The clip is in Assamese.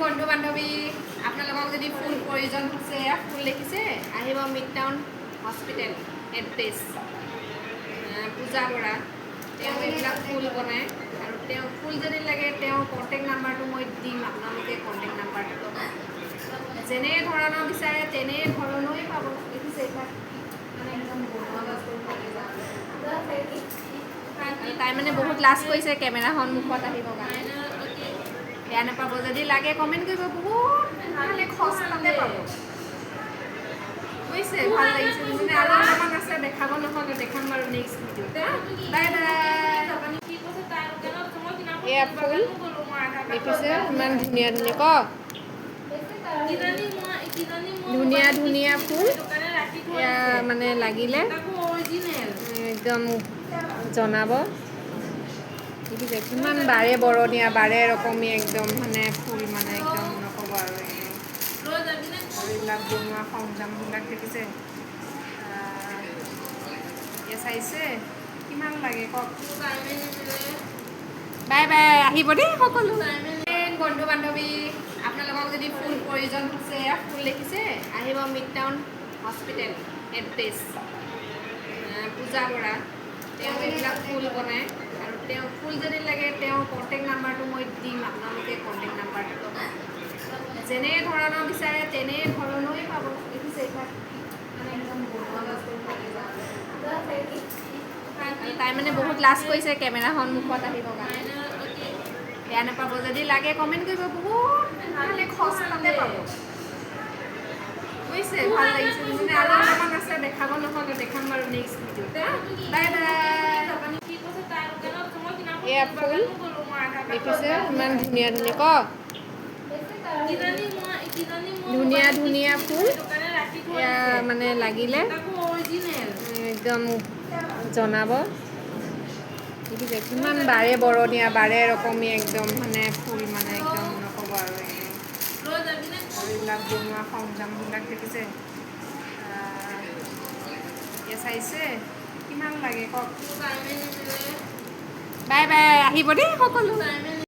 বন্ধু বান্ধৱী আপোনালোকক যদি ফুল প্ৰয়োজন হৈছে ফুল দেখিছে আহিব মিডটাউন হস্পিটেল এড্ৰেছ পূজা বৰা তেওঁ এইবিলাক ফুল বনায় আৰু তেওঁ ফুল যদি লাগে তেওঁৰ কণ্টেক্ট নাম্বাৰটো মই দিম আপোনালোকে কণ্টেক্ট নাম্বাৰটো যেনে ধৰণৰ বিচাৰে তেনে ধৰণৰেই পাব দেখিছে এইবিলাক মানে একদম তাই মানে বহুত লাজ কৰিছে কেমেৰা সন্মুখত আহিবৰ কাৰণে বেয়া নাপাব যদি লাগে কমেণ্ট কৰিব বহুত মানে সস্তাতে পাব বুজিছে ভাল লাগিছে মানে আৰু অকণমান আছে দেখাব নহ'লে দেখাম বাৰু নেক্সট ভিডিঅ'ত বাই বাই এয়া ফুল দেখিছে ইমান ধুনীয়া ধুনীয়া কওক ধুনীয়া ধুনীয়া ফুল এয়া মানে লাগিলে একদম জনাব দেখিছে কিমান বাৰে বৰণীয়া বাৰে ৰকমী একদম মানে ফুল মানে একদম নক'ব আৰু এইবিলাক বনোৱা সৰঞ্জামবিলাক দেখিছে এয়া চাইছে কিমান লাগে কওক বাই বাই আহিব দেই সকলো বন্ধু বান্ধৱী আপোনালোকক যদি ফুল প্ৰয়োজন হৈছে ফুল দেখিছে আহিব মিডটাউন হস্পিটেল এড্ৰেছ পূজা বৰা তেওঁ এইবিলাক ফুল বনায় আৰু তেওঁ ফুল যদি লাগে তেওঁৰ কণ্টেক্ট নাম্বাৰটো মই দিম আপোনালোকে কণ্টেক্ট নাম্বাৰটো যেনে ধৰণৰ বিচাৰে তেনে ধৰণৰেই পাব দেখিছে এইবিলাক মানে একদম তাই মানে বহুত লাজ কৰিছে কেমেৰা সন্মুখত আহিবৰ কাৰণে বেয়া নাপাব যদি লাগে কমেণ্ট কৰিব বহুত মানে সস্তাতে পাব বুজিছে ভাল লাগিছে মানে আৰু অকণমান আছে দেখাব নহ'লে দেখাম বাৰু নেক্সট ভিডিঅ'ত বাই বাই এয়া ফুল দেখিছে ইমান ধুনীয়া ধুনীয়া কওক ধুনীয়া ধুনীয়া ফুল এয়া মানে লাগিলে একদম জনাব দেখিছে কিমান বাৰে বৰণীয়া বাৰে ৰকমী একদম মানে ফুল মানে একদম নক'ব আৰু এইবিলাক বনোৱা সৰঞ্জামবিলাক দেখিছে এয়া চাইছে কিমান লাগে কওক বাই বাই আহিব দেই সকলো